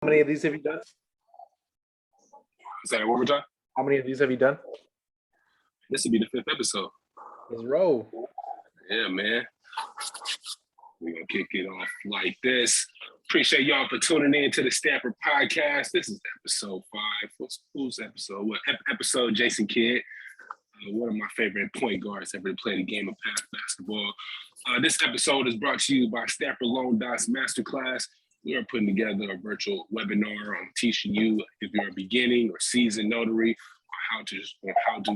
How many of these have you done? Say that one more time. How many of these have you done? This will be the 5th episode. Let's roll. Yeah, man. We're gonna kick it off like this. Appreciate y'all for tuning in to the Stampin podcast. This is episode 5. Who's episode? What episode? Jason Kidd, one of my favorite point guards ever played the game of basketball. This episode is brought to you by Stampin Loan Docs Masterclass. We are putting together a virtual webinar on teaching you if you're a beginning or seasoned notary, how to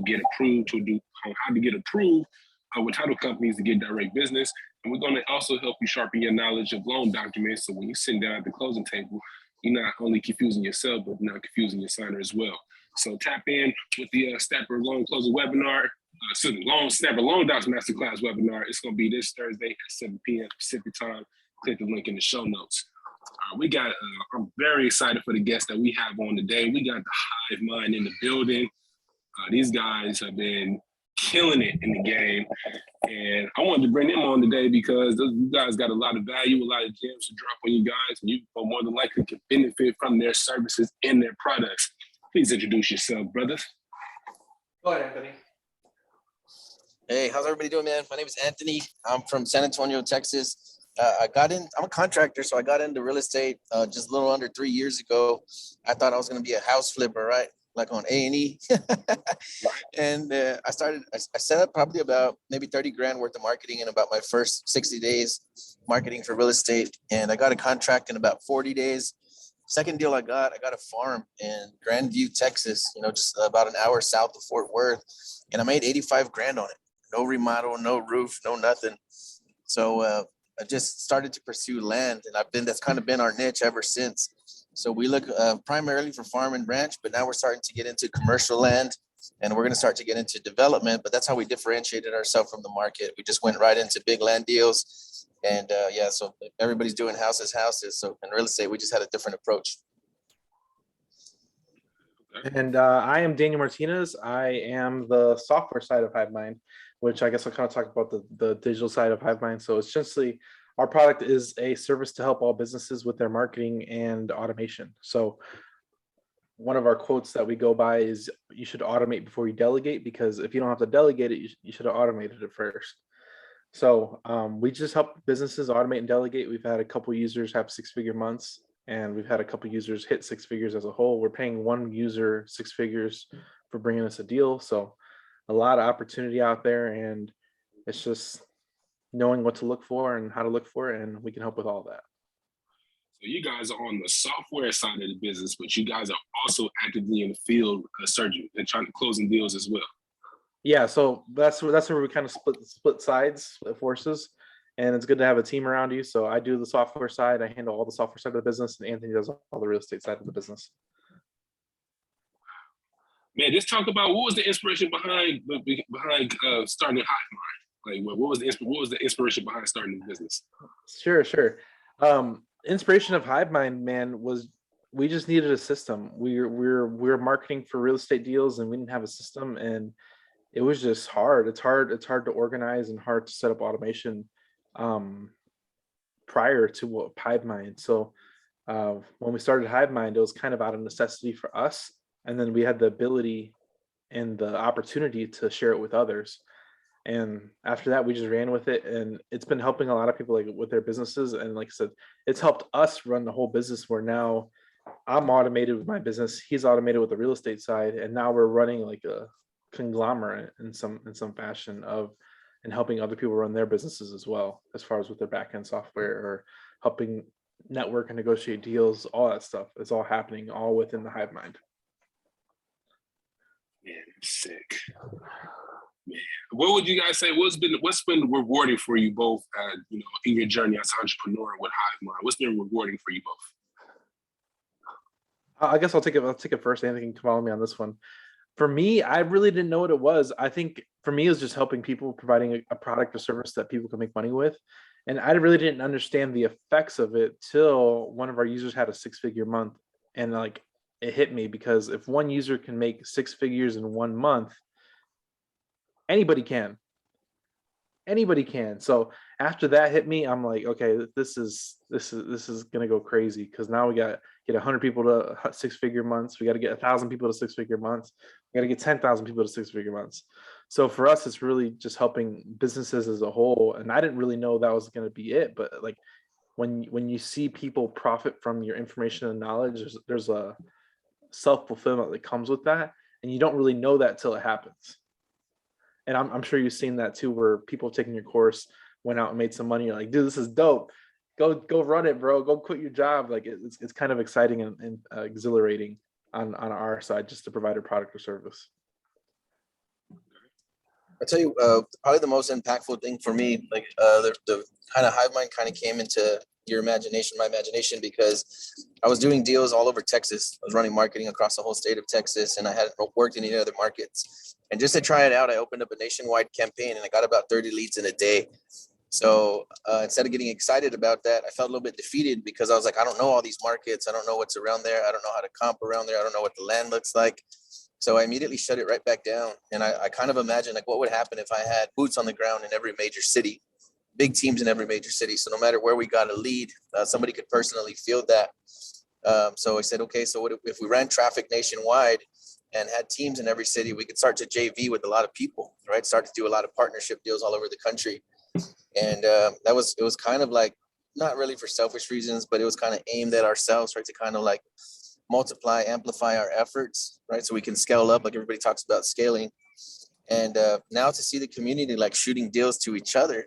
get approved with title companies to get direct business. And we're going to also help you sharpen your knowledge of loan documents. So when you sit down at the closing table, you're not only confusing yourself, but not confusing your signer as well. So tap in with the Stampin Loan Closing webinar, Stampin Loan Docs Masterclass webinar. It's going to be this Thursday at 7 p.m. Pacific time. Click the link in the show notes. I'm very excited for the guests that we have on today. We got the Hivemind in the building. These guys have been killing it in the game. And I wanted to bring them on today because you guys got a lot of value, a lot of gems to drop on you guys, and you more than likely can benefit from their services and their products. Please introduce yourself, brothers. Go ahead, Anthony. Hey, how's everybody doing, man? My name is Anthony. I'm from San Antonio, Texas. I'm a contractor, so I got into real estate just a little under 3 years ago. I thought I was going to be a house flipper, right? Like on A&E. And I set up probably about maybe 30 grand worth of marketing in about my first 60 days marketing for real estate. And I got a contract in about 40 days. Second deal I got a farm in Grandview, Texas, just about an hour south of Fort Worth. And I made 85 grand on it. No remodel, no roof, no nothing. So I just started to pursue land, and that's kind of been our niche ever since. So we look primarily for farm and ranch, but now we're starting to get into commercial land, and we're going to start to get into development. But that's how we differentiated ourselves from the market. We just went right into big land deals, and so everybody's doing houses. So in real estate, we just had a different approach. And I am Daniel Martinez. I am the software side of Hivemind, which I guess I'll kind of talk about the digital side of Hivemind. So essentially, our product is a service to help all businesses with their marketing and automation. So one of our quotes that we go by is you should automate before you delegate, because if you don't have to delegate it, you should have automated it first. So we just help businesses automate and delegate. We've had a couple users have 6-figure months, and we've had a couple users hit 6 figures as a whole. We're paying one user 6 figures for bringing us a deal. So a lot of opportunity out there, and it's just knowing what to look for and how to look for it, and we can help with all that. So you guys are on the software side of the business, but you guys are also actively in the field searching and trying to closing deals as well. Yeah, so that's where we kind of split sides, forces, and it's good to have a team around you. So I do the software side, I handle all the software side of the business, and Anthony does all the real estate side of the business. Man, just talk about what was the inspiration behind starting Hivemind. Like, what was the inspiration behind starting the business? Sure. Inspiration of Hivemind, man, was we just needed a system. We're marketing for real estate deals, and we didn't have a system, and it was just hard. It's hard to organize and hard to set up automation prior to Hivemind. So when we started Hivemind, it was kind of out of necessity for us, and then we had the ability and the opportunity to share it with others. And after that, we just ran with it, and it's been helping a lot of people with their businesses. And like I said, it's helped us run the whole business, where now I'm automated with my business, he's automated with the real estate side, and now we're running like a conglomerate in some fashion and helping other people run their businesses as well, as far as with their back-end software or helping network and negotiate deals. All that stuff is all happening all within the Hivemind. Man, sick. Man, what would you guys say? What's been rewarding for you both? In your journey as an entrepreneur with Hivemind, what's been rewarding for you both? I guess I'll take it first. Anthony can follow me on this one. For me, I really didn't know what it was. I think for me, it was just helping people, providing a product or service that people can make money with. And I really didn't understand the effects of it till one of our users had a 6-figure month, and like it hit me, because if one user can make 6 figures in 1 month, anybody can. So after that hit me, I'm like, okay, this is gonna go crazy, because now we got get 100 people to 6-figure months. We got to get 1,000 people to 6-figure months. We got to get 10,000 people to 6-figure months. So for us, it's really just helping businesses as a whole. And I didn't really know that was going to be it, but like when you see people profit from your information and knowledge, there's a self-fulfillment that comes with that, and you don't really know that till it happens. And I'm sure you've seen that too, where people taking your course went out and made some money. You're like, dude, this is dope. Go run it, bro. Go quit your job. Like it's kind of exciting and exhilarating on our side just to provide a product or service. I tell you, probably the most impactful thing for me, like the kind of Hivemind kind of came into your imagination, my imagination, because I was doing deals all over Texas. I was running marketing across the whole state of Texas, and I hadn't worked in any other markets. And just to try it out, I opened up a nationwide campaign, and I got about 30 leads in a day. So instead of getting excited about that, I felt a little bit defeated because I was like, I don't know all these markets. I don't know what's around there. I don't know how to comp around there. I don't know what the land looks like. So I immediately shut it right back down. And I kind of imagined like what would happen if I had boots on the ground in every major city, big teams in every major city. So no matter where we got a lead, somebody could personally field that. So I said, okay, so what if we ran traffic nationwide and had teams in every city? We could start to JV with a lot of people, right? Start to do a lot of partnership deals all over the country. And it was kind of like, not really for selfish reasons, but it was kind of aimed at ourselves, right? To kind of like multiply, amplify our efforts, right? So we can scale up, like everybody talks about scaling. And now to see the community like shooting deals to each other,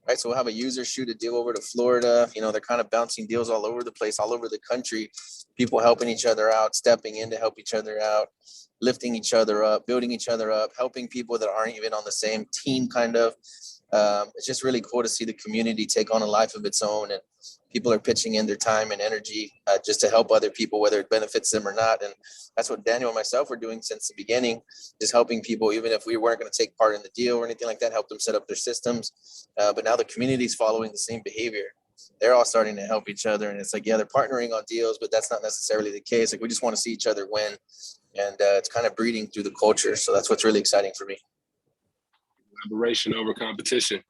right? So we'll have a user shoot a deal over to Florida. You know, they're kind of bouncing deals all over the place, all over the country. People helping each other out, stepping in to help each other out, lifting each other up, building each other up, helping people that aren't even on the same team, kind of. It's just really cool to see the community take on a life of its own, and people are pitching in their time and energy just to help other people, whether it benefits them or not. And that's what Daniel and myself were doing since the beginning, just helping people, even if we weren't going to take part in the deal or anything like that, help them set up their systems. But now the community is following the same behavior. They're all starting to help each other. And it's like, yeah, they're partnering on deals, but that's not necessarily the case. Like, we just want to see each other win. And it's kind of breeding through the culture. So that's what's really exciting for me. Collaboration over competition.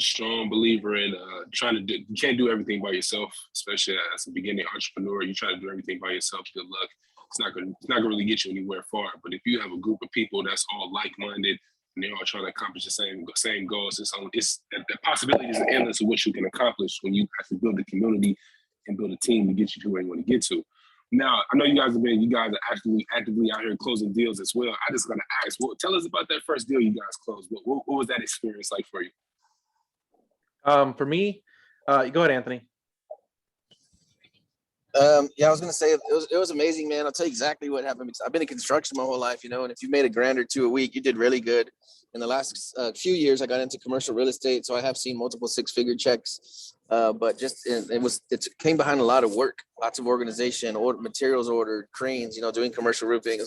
Strong believer in trying to do, you can't do everything by yourself, especially as a beginning entrepreneur. You try to do everything by yourself, good luck. It's not gonna really get you anywhere far. But if you have a group of people that's all like-minded and they're all trying to accomplish the same goals, the possibilities are endless of what you can accomplish when you have to build a community and build a team to get you to where you want to get to. Now, I know you guys are actively out here closing deals as well. I just gotta ask, tell us about that first deal you guys closed. What was that experience like for you? For me, go ahead, Anthony. Yeah, I was gonna say it was amazing, man. I'll tell you exactly what happened because I've been in construction my whole life, you know. And if you made $1,000 or $2,000 a week, you did really good. In the last few years, I got into commercial real estate, so I have seen multiple 6-figure checks. But just it came behind a lot of work, lots of organization, materials ordered, cranes, you know, doing commercial roofing,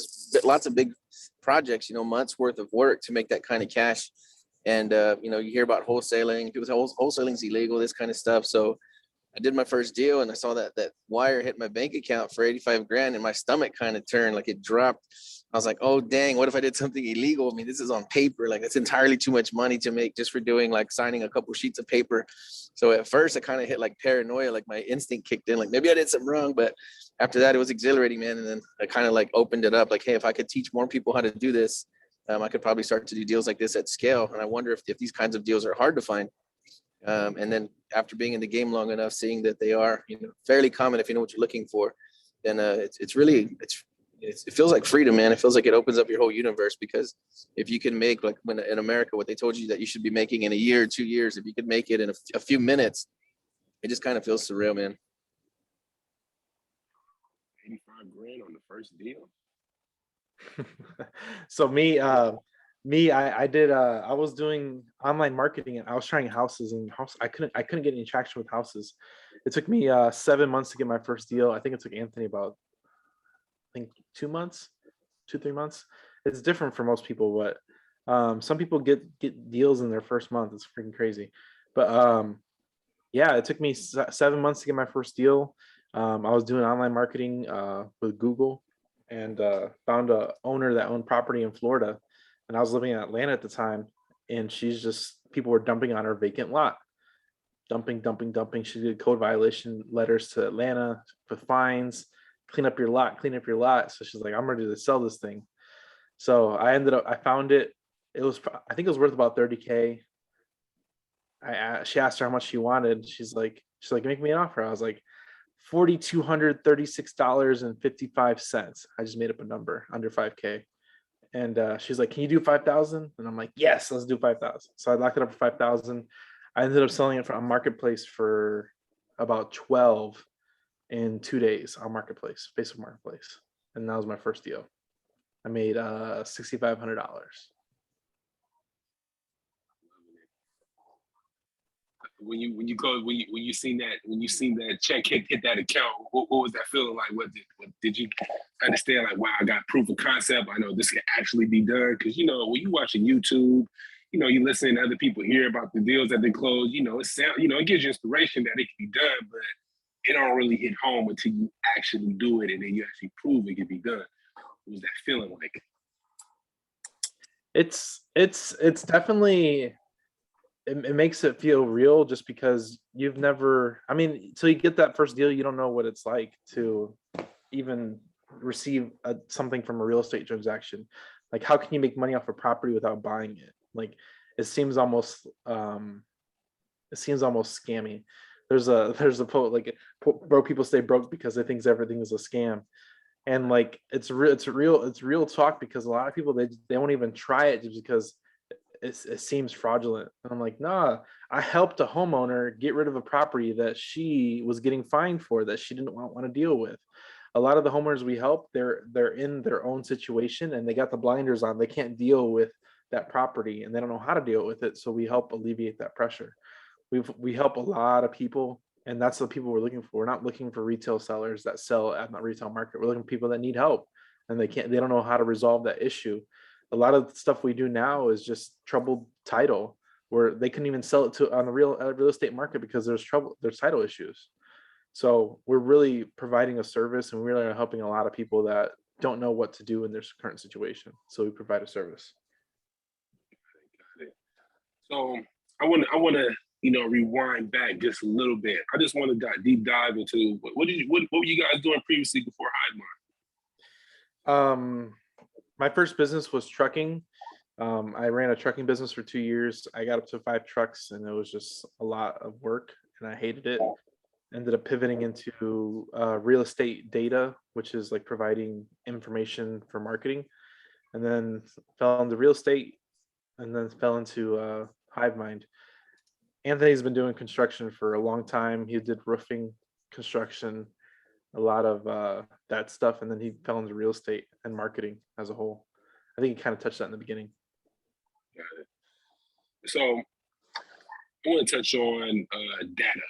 lots of big projects, you know, months worth of work to make that kind of cash. And you know, you hear about wholesaling. People say wholesaling's illegal, this kind of stuff. So I did my first deal and I saw that wire hit my bank account for $85,000 and my stomach kind of turned, like it dropped. I was like, oh, dang, what if I did something illegal? I mean, this is on paper. Like, it's entirely too much money to make just for doing like signing a couple sheets of paper. So at first I kind of hit like paranoia, like my instinct kicked in, like maybe I did something wrong. But after that, it was exhilarating, man. And then I kind of like opened it up like, hey, if I could teach more people how to do this, I could probably start to do deals like this at scale. And I wonder if these kinds of deals are hard to find. And then after being in the game long enough, seeing that they are, you know, fairly common if you know what you're looking for, then it feels like freedom, man. It feels like it opens up your whole universe, because if you can make, like when in America, what they told you that you should be making in a year, 2 years, if you could make it in a few minutes, it just kind of feels surreal, man. $85,000 on the first deal. So I was doing online marketing and I was trying houses, and I couldn't get any traction with houses. It took me 7 months to get my first deal. I think it took Anthony about 2 months, 2-3 months. It's different for most people, but some people get deals in their first month. It's freaking crazy. But yeah, it took me 7 months to get my first deal. I was doing online marketing with Google, and found a owner that owned property in Florida, and I was living in Atlanta at the time, and people were dumping on her vacant lot. dumping. She did code violation letters to Atlanta for fines, clean up your lot. So she's like, I'm ready to sell this thing. So I found it. I think it was worth about 30K. She asked her how much she wanted. She's like, make me an offer. I was like, $4,236.55. I just made up a number under 5K. And she's like, can you do 5,000? And I'm like, yes, let's do 5,000. So I locked it up for 5,000. I ended up selling it from a marketplace for about 12 in 2 days on marketplace, Facebook Marketplace. And that was my first deal. I made $6,500. When you seen that check hit that account, what was that feeling like? What did you understand? Like, wow, I got proof of concept. I know this can actually be done. Because when you watching YouTube, you listen to other people hear about the deals that they close. It gives you inspiration that it can be done, but it don't really hit home until you actually do it and then you actually prove it can be done. What was that feeling like? It's definitely. It makes it feel real just because you've never, till you get that first deal, you don't know what it's like to even receive something from a real estate transaction. Like, how can you make money off a property without buying it? Like, it seems almost scammy. There's a quote, like, broke people stay broke because they think everything is a scam. And like, it's real talk, because a lot of people, they won't even try it just because it seems fraudulent. And I'm like, nah, I helped a homeowner get rid of a property that she was getting fined for, that she didn't want to deal with. A lot of the homeowners we help, they're in their own situation and they got the blinders on. They can't deal with that property and they don't know how to deal with it. So we help alleviate that pressure. We help a lot of people, and that's the people we're looking for. We're not looking for retail sellers that sell at the retail market. We're looking for people that need help and they don't know how to resolve that issue. A lot of the stuff we do now is just troubled title, where they couldn't even sell it on the real estate market because there's title issues. So we're really providing a service, and we really are helping a lot of people that don't know what to do in their current situation. So we provide a service. So I want to rewind back just a little bit. I just want to deep dive into what were you guys doing previously before Hivemind? My first business was trucking. I ran a trucking business for 2 years. I got up to 5 trucks, and it was just a lot of work, and I hated it. Ended up pivoting into real estate data, which is like providing information for marketing, and then fell into real estate, and then fell into Hivemind. Anthony's been doing construction for a long time. He did roofing, construction, a lot of that stuff, and then he fell into real estate and marketing as a whole. I think he kind of touched that in the beginning. Got it. So I want to touch on data.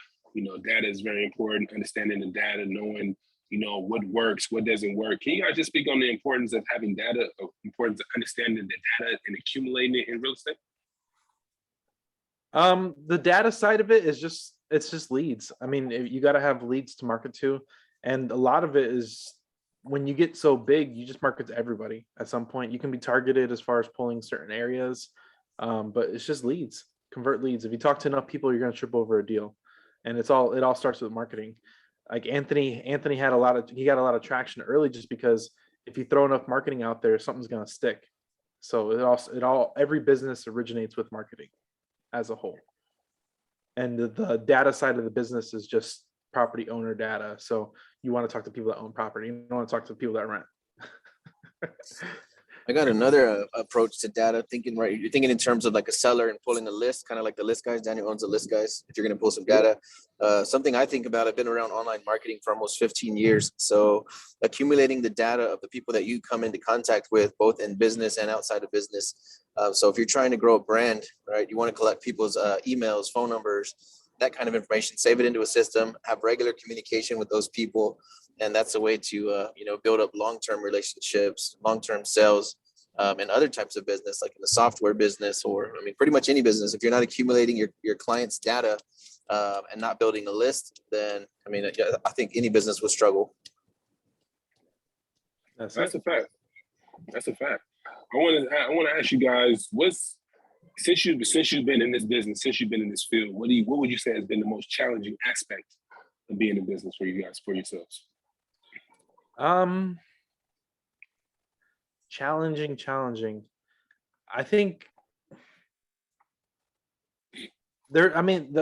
Data is very important. Understanding the data, knowing what works, what doesn't work. Can you guys just speak on the importance of having data, importance of understanding the data and accumulating it in real estate? The data side of it is it's just leads. You got to have leads to market to. And a lot of it is, when you get so big, you just market to everybody. At some point, you can be targeted as far as pulling certain areas, but it's just leads, convert leads. If you talk to enough people, you're going to trip over a deal, and it all starts with marketing. Like Anthony got a lot of traction early, just because if you throw enough marketing out there, something's going to stick. So every business originates with marketing as a whole, and the data side of the business is just property owner data. So you want to talk to people that own property. You don't want to talk to people that rent. I got another approach to data, you're thinking in terms of like a seller and pulling a list, kind of like the list guys. Daniel owns the list guys. If you're going to pull some data, something I think about, I've been around online marketing for almost 15 years. So accumulating the data of the people that you come into contact with, both in business and outside of business. So if you're trying to grow a brand, right, you want to collect people's emails, phone numbers, that kind of information, save it into a system, have regular communication with those people. And that's a way to, build up long-term relationships, long-term sales, and other types of business, like in the software business, or pretty much any business. If you're not accumulating your clients' data and not building a list, then I think any business would struggle. That's a fact. That's a fact. I want to ask you guys, what's Since you've been in this business, since you've been in this field, what would you say has been the most challenging aspect of being in business for you guys, for yourselves? Challenging. I think there. I mean,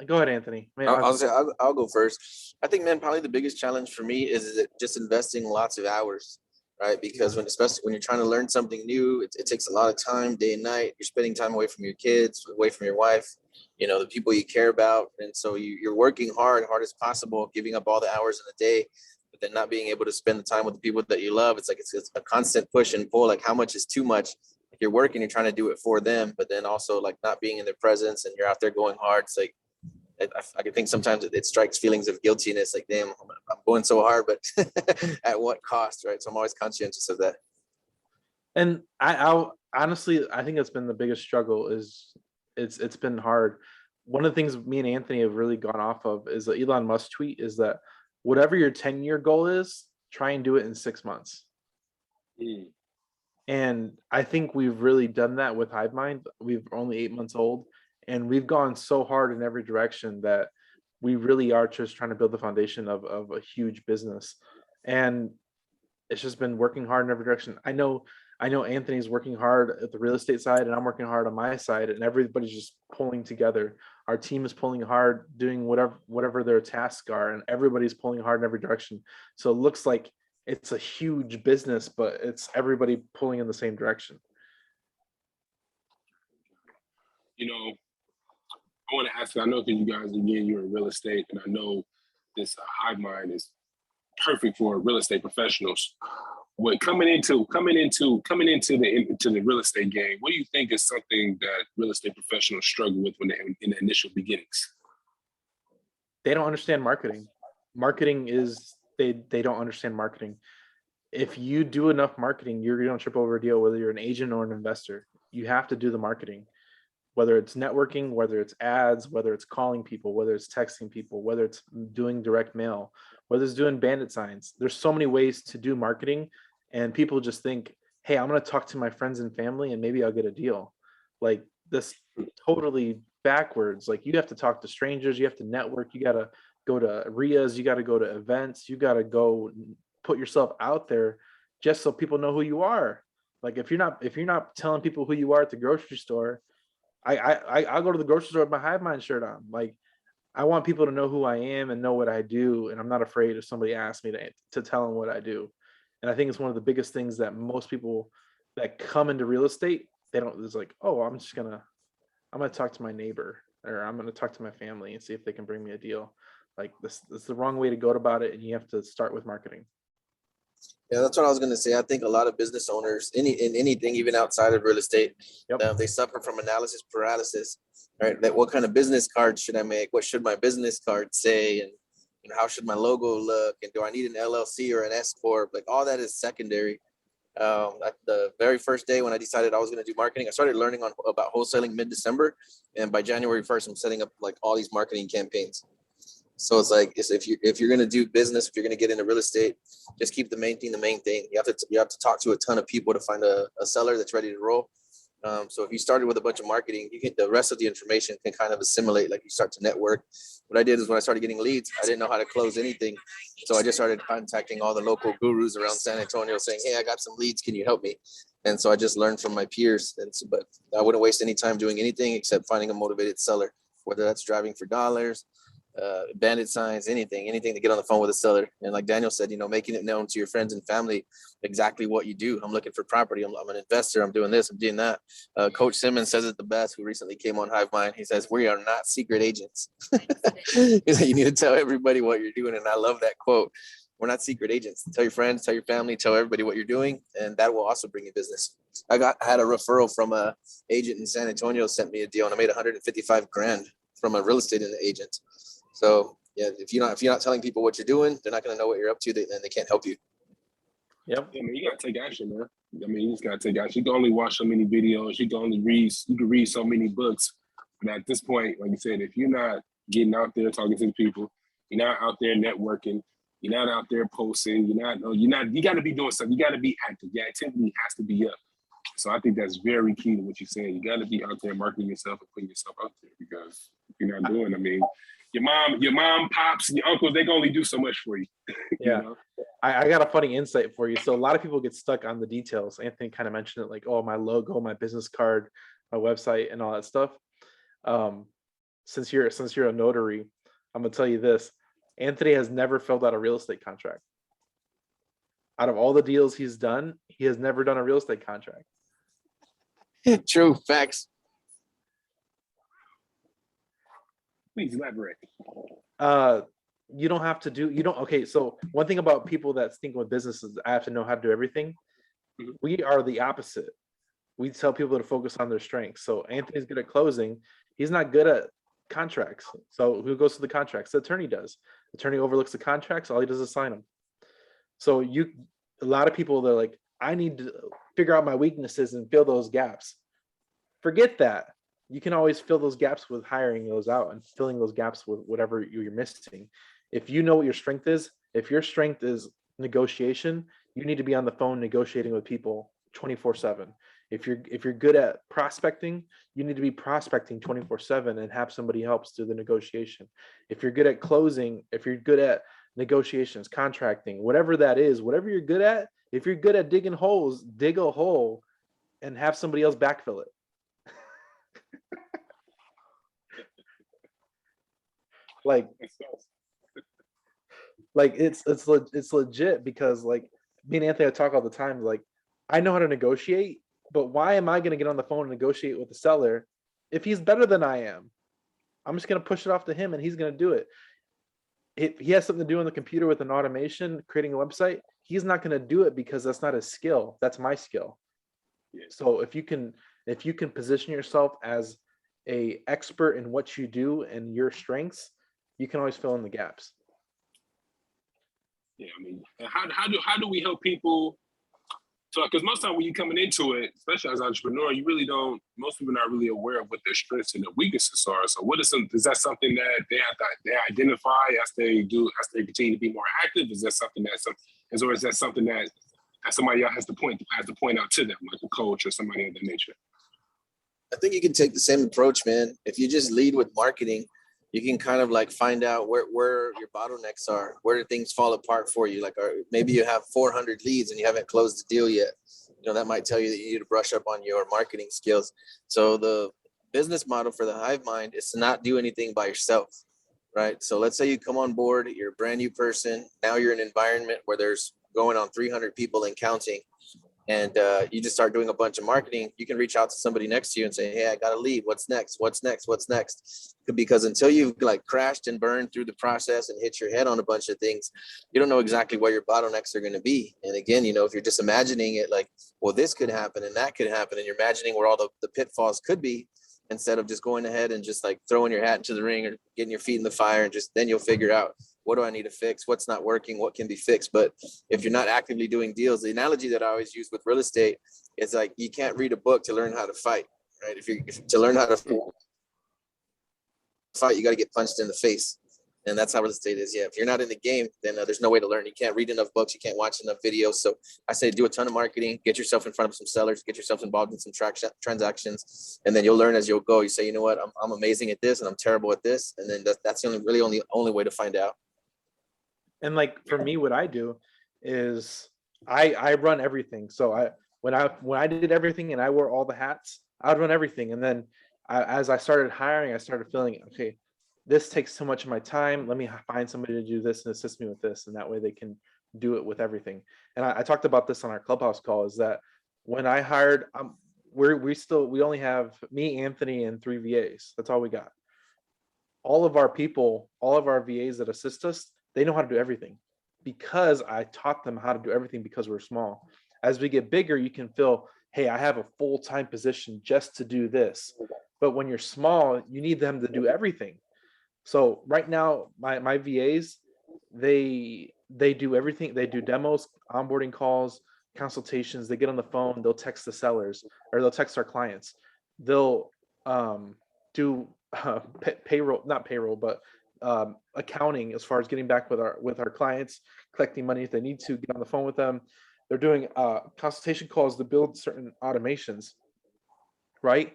go ahead, Anthony. I mean, I'll go first. I think, man, probably the biggest challenge for me is just investing lots of hours, right? Because especially when you're trying to learn something new, it takes a lot of time, day and night. You're spending time away from your kids, away from your wife, the people you care about. And so you're working hard as possible, giving up all the hours in the day, but then not being able to spend the time with the people that you love. It's like, it's a constant push and pull. Like, how much is too much? Like, you're working, you're trying to do it for them, but then also like not being in their presence, and you're out there going hard. It's like, I think sometimes it strikes feelings of guiltiness, like, damn, I'm going so hard, but at what cost, right? So I'm always conscientious of that. And I honestly, I think it's been the biggest struggle. Is it's been hard. One of the things me and Anthony have really gone off of is the Elon Musk tweet, is that whatever your 10-year goal is, try and do it in 6 months. And I think we've really done that with Hivemind. We've only 8 months old, and we've gone so hard in every direction that we really are just trying to build the foundation of a huge business. And it's just been working hard in every direction. I know Anthony's working hard at the real estate side, and I'm working hard on my side, and everybody's just pulling together. Our team is pulling hard, doing whatever their tasks are, and everybody's pulling hard in every direction. So it looks like it's a huge business, but it's everybody pulling in the same direction. I want to ask you, I know that you guys, again, you're in real estate, and I know this Hivemind is perfect for real estate professionals. But coming into the real estate game, what do you think is something that real estate professionals struggle with when they're in the initial beginnings? They don't understand marketing. Marketing is they don't understand marketing. If you do enough marketing, you're going to trip over a deal, whether you're an agent or an investor. You have to do the marketing, whether it's networking, whether it's ads, whether it's calling people, whether it's texting people, whether it's doing direct mail, whether it's doing bandit signs. There's so many ways to do marketing, and people just think, hey, I'm going to talk to my friends and family and maybe I'll get a deal. Like, this totally backwards. Like, you have to talk to strangers, you have to network, you got to go to RIAs, you got to go to events, you got to go put yourself out there just so people know who you are. Like, if you're not telling people who you are at the grocery store, I'll go to the grocery store with my Hivemind shirt on. Like, I want people to know who I am and know what I do, and I'm not afraid if somebody asks me to tell them what I do. And I think it's one of the biggest things that most people that come into real estate, they don't. It's like, oh, I'm gonna talk to my neighbor, or I'm gonna talk to my family and see if they can bring me a deal. Like, this is the wrong way to go about it, and you have to start with marketing. Yeah, that's what I was going to say. I think a lot of business owners, in anything, even outside of real estate, they suffer from analysis paralysis, right? Like, what kind of business card should I make? What should my business card say? And how should my logo look? And do I need an LLC or an S corp? Like, all that is secondary. The very first day when I decided I was going to do marketing, I started learning about wholesaling mid-December, and by January 1st, I'm setting up like all these marketing campaigns. So it's like, if you're going to do business, if you're going to get into real estate, just keep the main thing. You have to talk to a ton of people to find a seller that's ready to roll. So if you started with a bunch of marketing, the rest of the information can kind of assimilate. Like, you start to network. What I did is, when I started getting leads, I didn't know how to close anything. So I just started contacting all the local gurus around San Antonio saying, hey, I got some leads. Can you help me? And so I just learned from my peers. But I wouldn't waste any time doing anything except finding a motivated seller, whether that's driving for dollars, bandit signs, anything to get on the phone with a seller. And like Daniel said, making it known to your friends and family exactly what you do. I'm looking for property. I'm an investor. I'm doing this. I'm doing that. Coach Simmons says it the best, who recently came on Hivemind. He says, we are not secret agents. You need to tell everybody what you're doing. And I love that quote. We're not secret agents. Tell your friends, tell your family, tell everybody what you're doing. And that will also bring you business. I had a referral from a agent in San Antonio, sent me a deal, and I made $155,000 from a real estate agent. So yeah, if you're not telling people what you're doing, they're not going to know what you're up to, and they can't help you. Yep. Yeah, man, you gotta take action, man. I mean, you just gotta take action. You can only watch so many videos. You can read so many books. But at this point, like you said, if you're not getting out there talking to the people, you're not out there networking, you're not out there posting, you got to be doing something. You got to be active. Your activity has to be up. So I think that's very key to what you're saying. You got to be out there marketing yourself and putting yourself out there, because if you're not doing, I mean, your mom, pops, your uncles, they can only do so much for you. Yeah. You know? I got a funny insight for you. So a lot of people get stuck on the details. Anthony kind of mentioned it, like, oh, my logo, my business card, my website, and all that stuff. Since you're a notary, I'm gonna tell you this: Anthony has never filled out a real estate contract. Out of all the deals he's done, he has never done a real estate contract. True, facts. Please elaborate. You don't have to do, you don't, okay, so one thing about people that think with businesses, I have to know how to do everything. We are the opposite. We tell people to focus on their strengths. So Anthony's good at closing. He's not good at contracts. So who goes to the contracts? The attorney does. The attorney overlooks the contracts. All he does is sign them. So a lot of people, they're like, I need to figure out my weaknesses and fill those gaps. Forget that. You can always fill those gaps with hiring those out and filling those gaps with whatever you're missing. If you know what your strength is, if your strength is negotiation, you need to be on the phone negotiating with people 24/7. If you're good at prospecting, you need to be prospecting 24/7 and have somebody helps do the negotiation. If you're good at closing, if you're good at negotiations, contracting, whatever that is, whatever you're good at, if you're good at digging holes, dig a hole and have somebody else backfill it. like it's legit, because like me and Anthony, I talk all the time, like, I know how to negotiate, but why am I going to get on the phone and negotiate with the seller if he's better than I am? I'm just going to push it off to him and he's going to do it. If he has something to do on the computer with an automation, creating a website, he's not going to do it because that's not his skill. That's my skill. Yeah. So if you can position yourself as a expert in what you do and your strengths, you can always fill in the gaps. Yeah, I mean, how do we help people? So, because most time when you're coming into it, especially as an entrepreneur, you really don't. Most people are not really aware of what their strengths and their weaknesses are. So, is that something that they identify as they continue to be more active? Is that something or is that something that somebody else has to point out to them, like a coach or somebody of that nature? I think you can take the same approach, man. If you just lead with marketing, you can kind of like find out where your bottlenecks are, where do things fall apart for you. Like, maybe you have 400 leads and you haven't closed the deal yet. You know, that might tell you that you need to brush up on your marketing skills. So the business model for the Hivemind is to not do anything by yourself, right? So let's say you come on board, you're a brand new person. Now you're in an environment where there's going on 300 people and counting. And you just start doing a bunch of marketing. You can reach out to somebody next to you and say, hey, I got a lead. What's next? What's next? What's next? Because until you've like crashed and burned through the process and hit your head on a bunch of things, you don't know exactly where your bottlenecks are going to be. And again, you know, if you're just imagining it like, well, this could happen and that could happen, and you're imagining where all the pitfalls could be, instead of just going ahead and just like throwing your hat into the ring or getting your feet in the fire, and just then you'll figure out, what do I need to fix? What's not working? What can be fixed? But if you're not actively doing deals, the analogy that I always use with real estate is like, you can't read a book to learn how to fight, right? If to learn how to fight, you got to get punched in the face. And that's how real estate is. Yeah. If you're not in the game, then there's no way to learn. You can't read enough books. You can't watch enough videos. So I say, do a ton of marketing, get yourself in front of some sellers, get yourself involved in some transactions, and then you'll learn as you'll go. You say, you know what, I'm amazing at this and I'm terrible at this. And then that's the only way to find out. And like for me, what I do is I run everything. So when I did everything and I wore all the hats, I'd run everything. And then as I started hiring, I started feeling, okay, this takes so much of my time. Let me find somebody to do this and assist me with this. And that way they can do it with everything. And I talked about this on our Clubhouse call, is that when I hired, we only have me, Anthony, and 3 VAs. That's all we got. All of our VAs that assist us, they know how to do everything, because I taught them how to do everything, because we're small. As we get bigger, you can feel, hey, I have a full-time position just to do this. But when you're small, you need them to do everything. So right now, my VAs, they do everything. They do demos, onboarding calls, consultations. They get on the phone. They'll text the sellers, or they'll text our clients. They'll do payroll, not payroll, but accounting, as far as getting back with our clients, collecting money if they need to, get on the phone with them. they're doing consultation calls to build certain automations, right?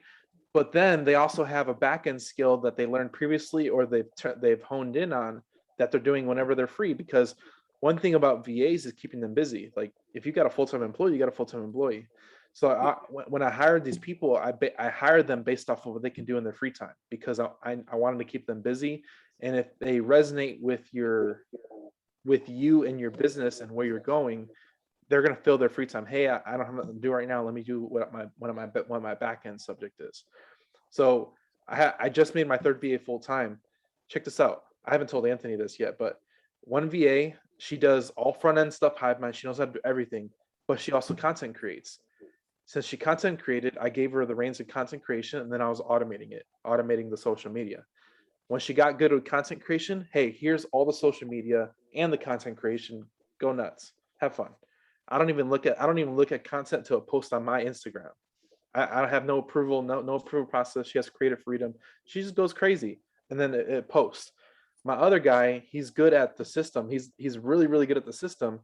But then they also have a back end skill that they learned previously or they've honed in on that they're doing whenever they're free. Because one thing about VAs is keeping them busy. Like if you got a full-time employee, you got a full-time employee. So when I hired these people, I hired them based off of what they can do in their free time because I wanted to keep them busy. And if they resonate with you and your business and where you're going, they're going to fill their free time. Hey, I don't have nothing to do right now. Let me do what my back end subject is. So I just made my third VA full time. Check this out. I haven't told Anthony this yet, but one VA, she does all front end stuff, Hivemind. She knows how to do everything, but she also content creates. Since she content created, I gave her the reins of content creation, and then I was automating the social media. When she got good with content creation, hey, here's all the social media and the content creation. Go nuts, have fun. I don't even look at content to a post on my Instagram. I have no approval, no approval process. She has creative freedom. She just goes crazy, and then it posts. My other guy, he's good at the system. He's really really good at the system,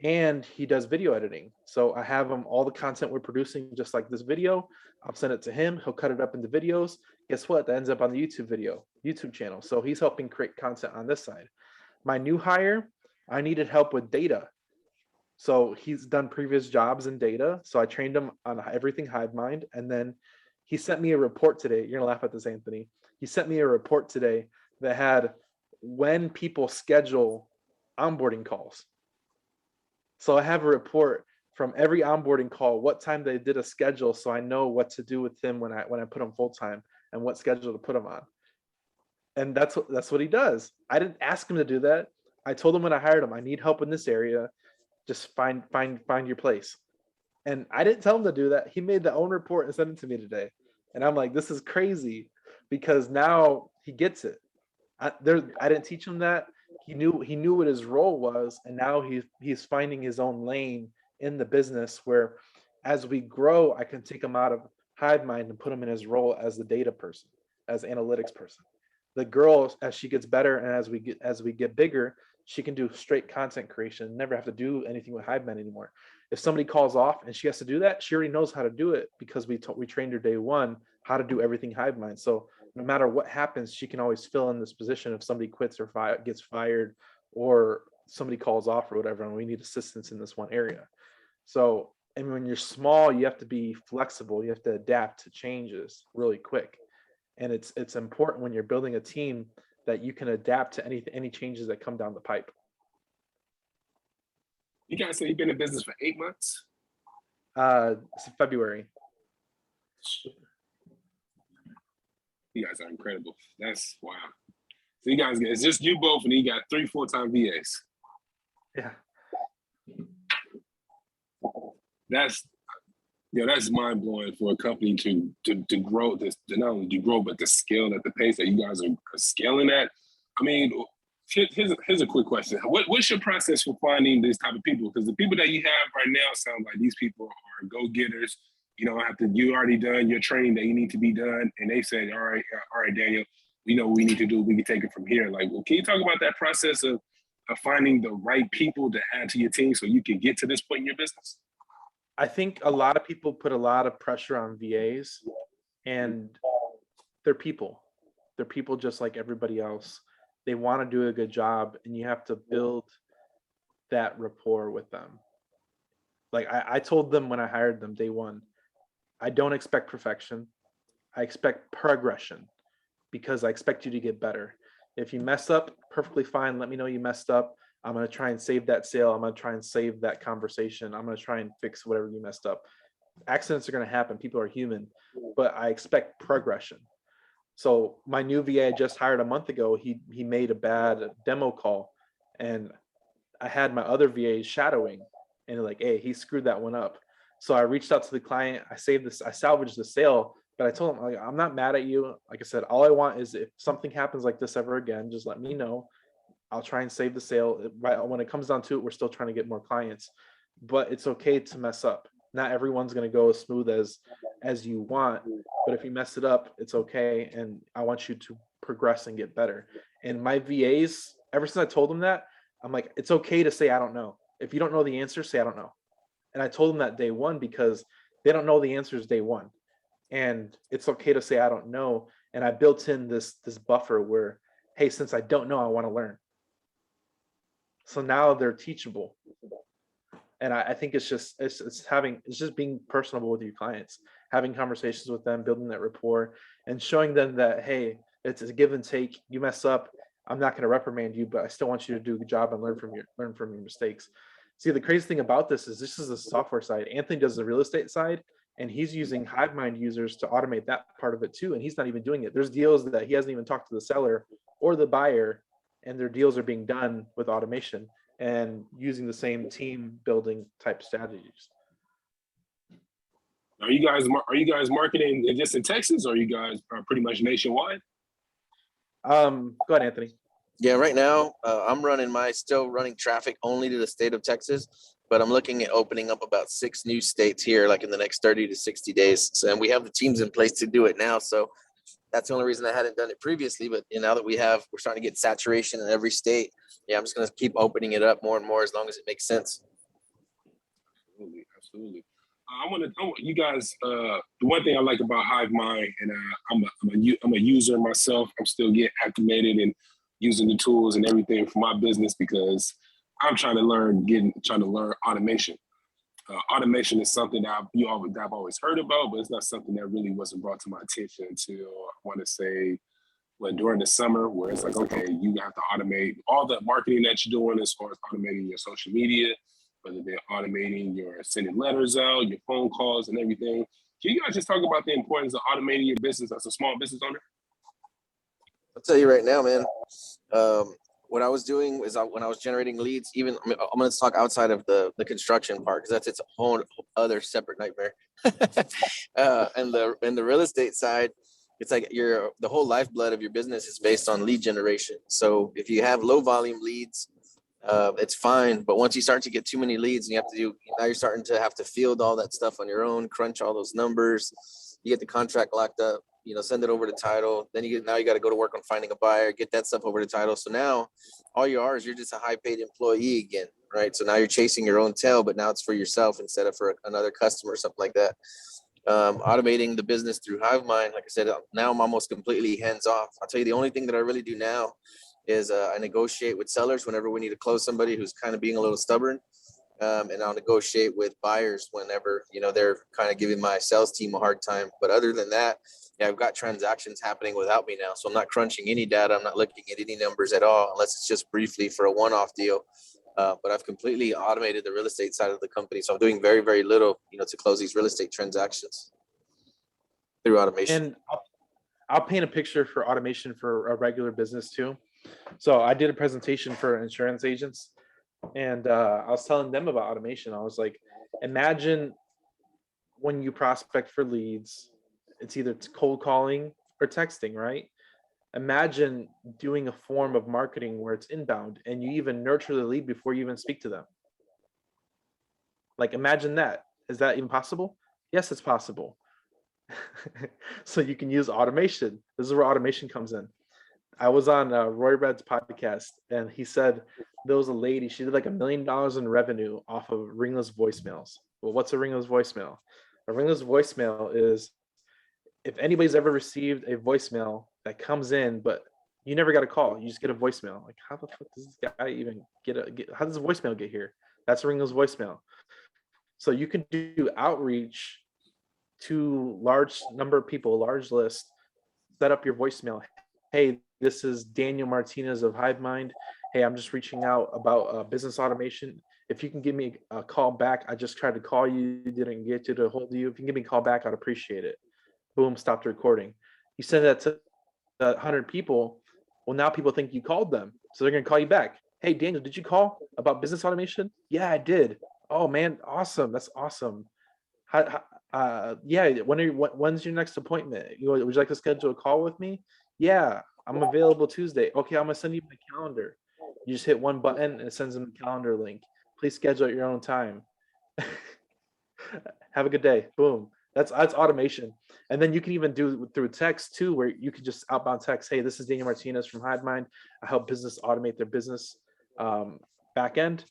and he does video editing. So I have him all the content we're producing, just like this video. I'll send it to him. He'll cut it up into videos. Guess what? That ends up on the YouTube channel. So he's helping create content on this side. My new hire, I needed help with data. So he's done previous jobs in data. So I trained him on everything Hivemind. And then he sent me a report today. You're gonna laugh at this, Anthony. He sent me a report today that had when people schedule onboarding calls. So I have a report from every onboarding call, what time they did a schedule, so I know what to do with him when I put him full time and what schedule to put him on. And that's what he does. I didn't ask him to do that. I told him when I hired him, I need help in this area. Just find your place. And I didn't tell him to do that. He made the own report and sent it to me today. And I'm like, this is crazy because now he gets it. I didn't teach him that. He knew what his role was, and now he's finding his own lane in the business where as we grow, I can take him out of Hivemind and put him in his role as the data person, as analytics person. The girl, as she gets better and as we get bigger, she can do straight content creation, never have to do anything with Hivemind anymore. If somebody calls off and she has to do that, she already knows how to do it because we trained her day one how to do everything Hivemind. So no matter what happens, she can always fill in this position if somebody quits or gets fired or somebody calls off or whatever, and we need assistance in this one area. So, and when you're small, you have to be flexible. You have to adapt to changes really quick. And it's important when you're building a team that you can adapt to any changes that come down the pipe. You guys say you've been in business for 8 months? It's February. You guys are incredible. That's wow. So you guys, it's just you both, and you got 3 full-time VAs. Yeah. That's mind blowing for a company to grow this, to not only to grow, but to scale at the pace that you guys are scaling at. I mean, here's a quick question. What's your process for finding these type of people? Because the people that you have right now sound like these people are go-getters. You know, you already done your training that you need to be done, and they said, all right, Daniel, we know what we need to do. We can take it from here. Like, well, can you talk about that process of finding the right people to add to your team so you can get to this point in your business? I think a lot of people put a lot of pressure on VAs, and they're people. They're people just like everybody else. They want to do a good job, and you have to build that rapport with them. Like I told them when I hired them day one, I don't expect perfection. I expect progression because I expect you to get better. If you mess up, perfectly fine. Let me know you messed up. I'm going to try and save that sale. I'm going to try and save that conversation. I'm going to try and fix whatever you messed up. Accidents are going to happen. People are human, but I expect progression. So my new VA I just hired a month ago, he made a bad demo call, and I had my other VAs shadowing, and like, hey, he screwed that one up. So I reached out to the client. I salvaged the sale, but I told him, like, I'm not mad at you. Like I said, all I want is if something happens like this ever again, just let me know. I'll try and save the sale. When it comes down to it, we're still trying to get more clients, but it's okay to mess up. Not everyone's going to go as smooth as you want, but if you mess it up, it's okay. And I want you to progress and get better. And my VAs, ever since I told them that, I'm like, it's okay to say, I don't know. If you don't know the answer, say I don't know. And I told them that day one because they don't know the answers day one. And it's okay to say I don't know. And I built in this buffer where, hey, since I don't know, I want to learn. So now they're teachable. And I think it's just being personable with your clients, having conversations with them, building that rapport, and showing them that, hey, it's a give and take. You mess up, I'm not going to reprimand you, but I still want you to do a good job and learn from your mistakes. See, the crazy thing about this is the software side. Anthony does the real estate side, and he's using Hivemind users to automate that part of it too. And he's not even doing it. There's deals that he hasn't even talked to the seller or the buyer, and their deals are being done with automation and using the same team building type strategies. Are you guys marketing just in Texas, or are you guys pretty much nationwide? Go ahead, Anthony. Yeah, right now I'm still running traffic only to the state of Texas, but I'm looking at opening up about 6 new states here, like in the next 30 to 60 days. So, and we have the teams in place to do it now. So that's the only reason I hadn't done it previously. But now that we're starting to get saturation in every state. Yeah, I'm just going to keep opening it up more and more as long as it makes sense. Absolutely. I want you guys. The one thing I like about Hivemind, and I'm a user myself. I'm still getting acclimated and using the tools and everything for my business because I'm trying to learn automation. Automation is something that I've always heard about, but it's not something that really wasn't brought to my attention until I want to say during the summer, where it's like, okay, you have to automate all the marketing that you're doing as far as automating your social media, whether they're automating your sending letters out, your phone calls and everything. Can you guys just talk about the importance of automating your business as a small business owner? I'll tell you right now, man. What I was doing is when I was generating leads, I'm going to talk outside of the construction part because that's its whole other separate nightmare. And the real estate side, it's like the whole lifeblood of your business is based on lead generation. So if you have low volume leads, it's fine. But once you start to get too many leads, and now you're starting to have to field all that stuff on your own, crunch all those numbers. You get the contract locked up, send it over to title. Then you got to go to work on finding a buyer, get that stuff over to title. So now all you are is you're just a high paid employee again, right? So now you're chasing your own tail, but now it's for yourself instead of for another customer or something like that. Automating the business through Hivemind, like I said, now I'm almost completely hands off. I'll tell you, the only thing that I really do now is I negotiate with sellers whenever we need to close somebody who's kind of being a little stubborn. And I'll negotiate with buyers whenever, they're kind of giving my sales team a hard time. But other than that, yeah, I've got transactions happening without me now. So I'm not crunching any data. I'm not looking at any numbers at all, unless it's just briefly for a one-off deal. But I've completely automated the real estate side of the company. So I'm doing very, very little, to close these real estate transactions through automation. And I'll paint a picture for automation for a regular business too. So I did a presentation for insurance agents, and I was telling them about automation. I was like, imagine when you prospect for leads, it's either cold calling or texting, right? Imagine doing a form of marketing where it's inbound and you even nurture the lead before you even speak to them. Like, imagine that. Is that even possible? Yes, it's possible. So you can use automation. This is where automation comes in. I was on Roy Red's podcast, and he said there was a lady, she did like $1 million in revenue off of ringless voicemails. Well, what's a ringless voicemail? A ringless voicemail is if anybody's ever received a voicemail that comes in, but you never got a call, you just get a voicemail. Like, how the fuck does this guy even how does a voicemail get here? That's a ringless voicemail. So you can do outreach to large number of people, large list, set up your voicemail. Hey, this is Daniel Martinez of Hivemind. Hey, I'm just reaching out about business automation. If you can give me a call back, I just tried to call you, didn't get to hold you. If you can give me a call back, I'd appreciate it. Boom, stop the recording. You send that to 100 people. Well, now people think you called them, so they're gonna call you back. Hey, Daniel, did you call about business automation? Yeah, I did. Oh man, awesome. That's awesome. Yeah, when's your next appointment? Would you like to schedule a call with me? Yeah, I'm available Tuesday. Okay, I'm gonna send you my calendar. You just hit one button and it sends them the calendar link. Please schedule at your own time. Have a good day. Boom. That's automation. And then you can even do through text too, where you can just outbound text. Hey, this is Daniel Martinez from Hivemind. I help business automate their business back end.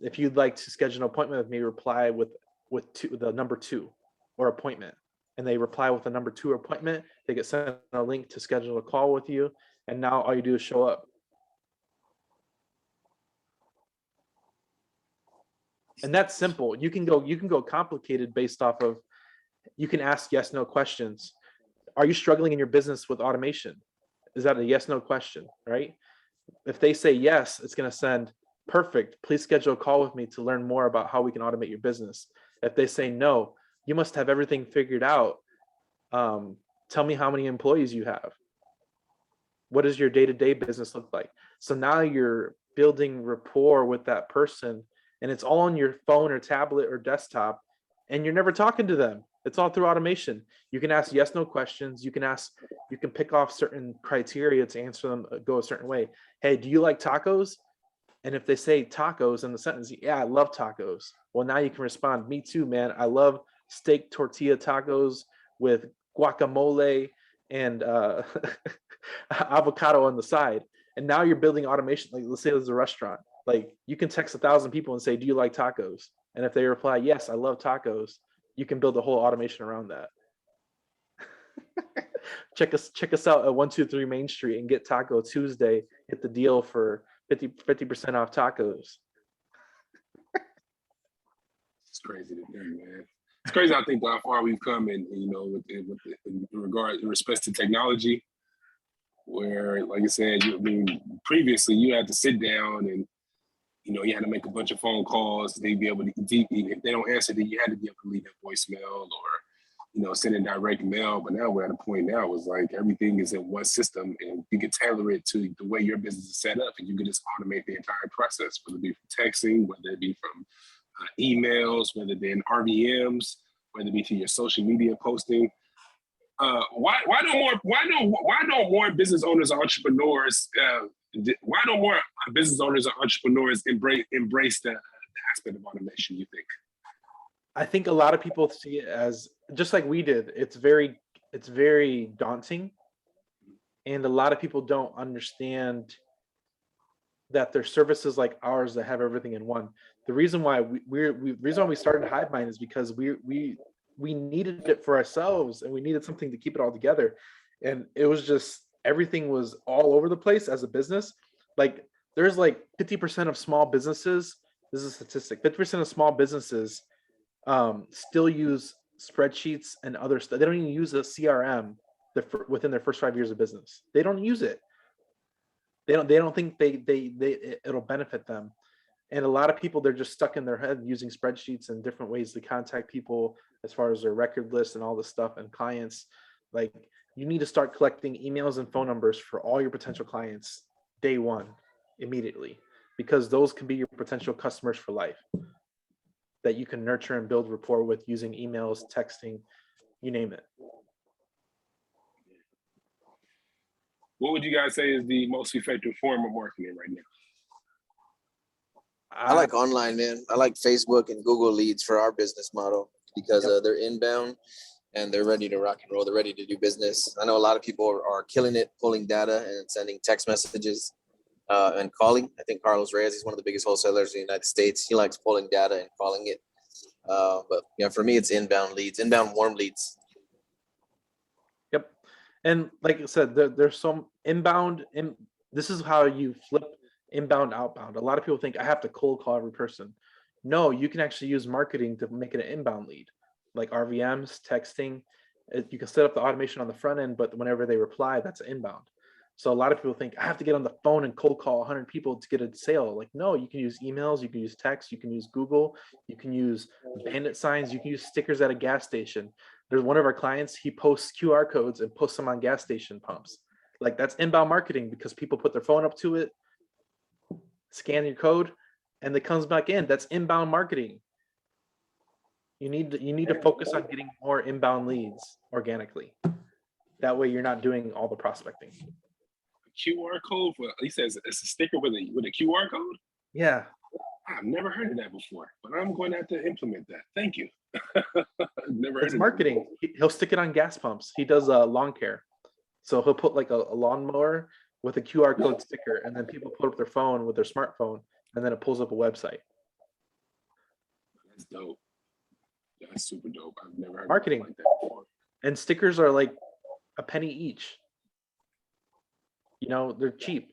If you'd like to schedule an appointment with me, reply with the number 2 or appointment. And they reply with the number 2 appointment. They get sent a link to schedule a call with you. And now all you do is show up. And that's simple. You can go complicated based off of, you can ask yes, no questions. Are you struggling in your business with automation? Is that a yes, no question, right? If they say yes, it's going to send, perfect, please schedule a call with me to learn more about how we can automate your business. If they say no, you must have everything figured out. Tell me how many employees you have. What does your day-to-day business look like? So now you're building rapport with that person, and it's all on your phone or tablet or desktop, and you're never talking to them. It's all through automation. You can ask yes, no questions. You can pick off certain criteria to answer them, go a certain way. Hey, do you like tacos? And if they say tacos in the sentence, yeah, I love tacos. Well, now you can respond, me too, man. I love steak tortilla tacos with guacamole and avocado on the side. And now you're building automation. Like, let's say there's a restaurant. Like, you can text 1,000 people and say, do you like tacos? And if they reply, yes, I love tacos, you can build a whole automation around that. check us out at 123 Main Street and get Taco Tuesday. Hit the deal for 50% off tacos. It's crazy to think, man. It's crazy. I think how far we've come, in in respect to technology, where, like I said, previously you had to sit down and you had to make a bunch of phone calls. They'd be able to, if they don't answer, then you had to be able to leave a voicemail or send in direct mail. But now we're at a point now, it's like everything is in one system, and you can tailor it to the way your business is set up, and you can just automate the entire process, whether it be from texting, whether it be from emails, whether it be in RVMs, whether it be to your social media posting. Why don't more business owners or entrepreneurs? Why don't more business owners or entrepreneurs embrace the aspect of automation, you think? I think a lot of people see it as, just like we did, it's very daunting. And a lot of people don't understand that there's services like ours that have everything in one. The reason why we started Hivemind is because we needed it for ourselves, and we needed something to keep it all together. And it was just, everything was all over the place as a business. Like, there's like 50% of small businesses, this is a statistic, 50% of small businesses still use spreadsheets and other stuff. They don't even use a CRM within their first 5 years of business. They don't use it. They don't think it'll benefit them. And a lot of people, they're just stuck in their head using spreadsheets and different ways to contact people as far as their record list and all this stuff and clients. Like, you need to start collecting emails and phone numbers for all your potential clients day one, immediately, because those can be your potential customers for life that you can nurture and build rapport with using emails, texting, you name it. What would you guys say is the most effective form of marketing right now? I like online, man. I like Facebook and Google leads for our business model, because they're inbound and they're ready to rock and roll. They're ready to do business. I know a lot of people are killing it, pulling data and sending text messages and calling. I think Carlos Reyes, he's one of the biggest wholesalers in the United States. He likes pulling data and calling it. But for me, it's inbound leads, inbound warm leads. Yep. And like I said, there's some inbound, this is how you flip inbound, outbound. A lot of people think I have to cold call every person. No, you can actually use marketing to make it an inbound lead, like RVMs, texting. You can set up the automation on the front end, but whenever they reply, that's inbound. So a lot of people think I have to get on the phone and cold call 100 people to get a sale. Like, no, you can use emails, you can use text, you can use Google, you can use bandit signs, you can use stickers at a gas station. There's one of our clients, he posts QR codes and posts them on gas station pumps. Like, that's inbound marketing, because people put their phone up to it, scan your code, and it comes back in. That's inbound marketing. You need to focus on getting more inbound leads organically. That way you're not doing all the prospecting. QR code he says it's a sticker with a QR code? Yeah. I've never heard of that before, but I'm going to have to implement that. Thank you. Never heard It's of marketing. He'll stick it on gas pumps. He does lawn care. So he'll put like a lawnmower with a QR code sticker, and then people put up their phone with their smartphone, and then it pulls up a website. That's dope. That's super dope. I've never heard Marketing. like that before. And stickers are like a penny each. You know, they're cheap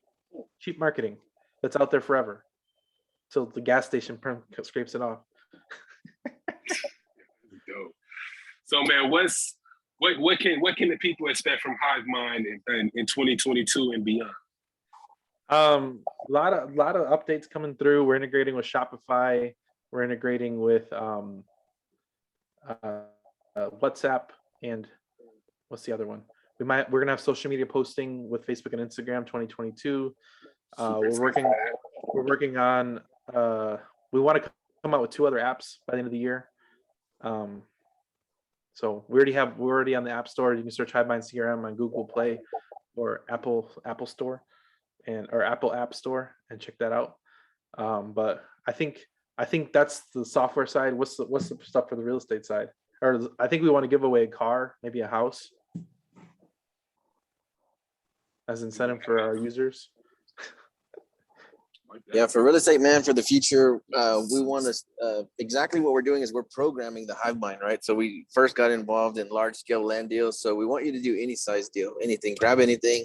marketing that's out there forever. So the gas station scrapes it off. Dope. So man, what can the people expect from Hivemind in 2022 and beyond? A lot of updates coming through. We're integrating with Shopify. We're integrating with WhatsApp, and what's the other one? We're gonna have social media posting with Facebook and Instagram 2022. We're working on we want to come out with 2 other apps by the end of the year. So we're already on the App Store. You can search Hivemind CRM on Google Play or Apple Store or Apple App Store and check that out. But I think that's the software side. What's the stuff for the real estate side? Or I think we want to give away a car, maybe a house, as incentive for our users. Yeah, for real estate, man, for the future, we want to, exactly what we're doing is we're programming the Hivemind, right? So we first got involved in large scale land deals. So we want you to do any size deal, anything, grab anything,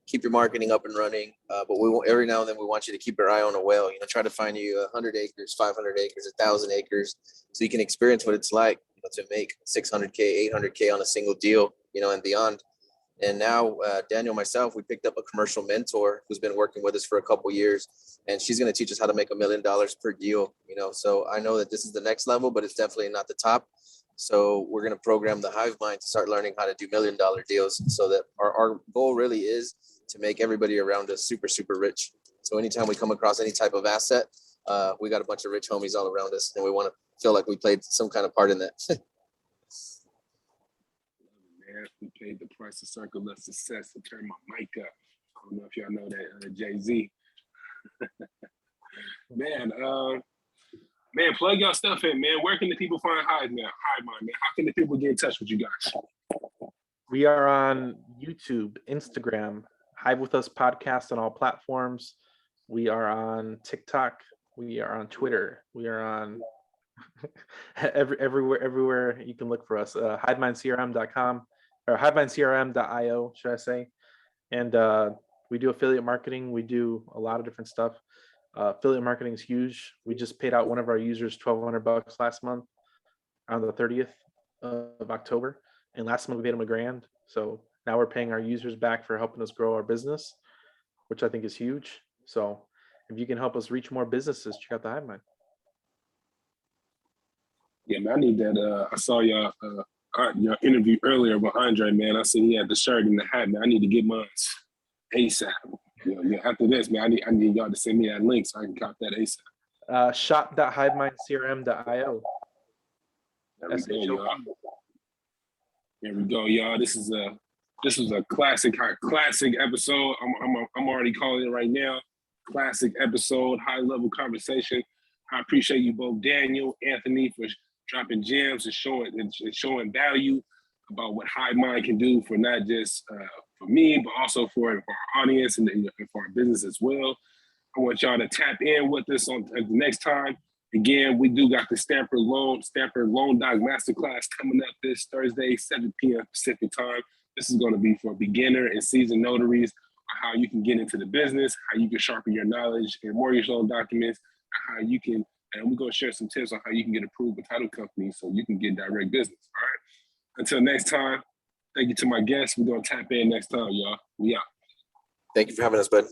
keep your marketing up and running. But every now and then we want you to keep your eye on a whale, try to find you 100 acres, 500 acres, 1,000 acres, so you can experience what it's like to make 600K, 800K on a single deal, and beyond. And now Daniel, myself, we picked up a commercial mentor who's been working with us for a couple years, and she's going to teach us how to make $1 million per deal. So I know that this is the next level, but it's definitely not the top. So we're going to program the Hivemind to start learning how to do $1 million deals, so that our goal really is to make everybody around us super, super rich. So anytime we come across any type of asset, we got a bunch of rich homies all around us, and we want to feel like we played some kind of part in that. We paid the price of circle of success to turn my mic up. I don't know if y'all know that Jay-Z. Man, plug your stuff in, man. Where can the people find Hivemind, man? How can the people get in touch with you guys? We are on YouTube, Instagram, Hive With Us podcast on all platforms. We are on TikTok. We are on Twitter. We are on everywhere you can look for us. HivemindCRM.com or HivemindCRM.io, should I say? And we do affiliate marketing. We do a lot of different stuff. Affiliate marketing is huge. We just paid out one of our users $1,200 last month on the 30th of October, and last month we paid him $1,000. So now we're paying our users back for helping us grow our business, which I think is huge. So if you can help us reach more businesses, check out the Hivemind. Yeah, man, I need that. I saw your interview earlier with Andre, man. I said he had the shirt and the hat, man. I need to get mine ASAP. After this, man, I need y'all to send me that link so I can cop that ASAP. Shop.hivemindcrm.io. There we go, y'all. This is a classic episode. I'm already calling it right now. Classic episode, high level conversation. I appreciate you both, Daniel, Anthony, for dropping gems and showing value about what Hivemind can do for not just for me, but also for our audience and for our business as well. I want y'all to tap in with us on the next time. Again, we do got the Stampin Loan Doc Masterclass coming up this Thursday, 7 p.m. Pacific time. This is going to be for beginner and seasoned notaries, how you can get into the business, how you can sharpen your knowledge in mortgage loan documents, how you can, and we're going to share some tips on how you can get approved with title companies so you can get direct business. All right. Until next time, thank you to my guests. We're going to tap in next time, y'all. We out. Thank you for having us, bud.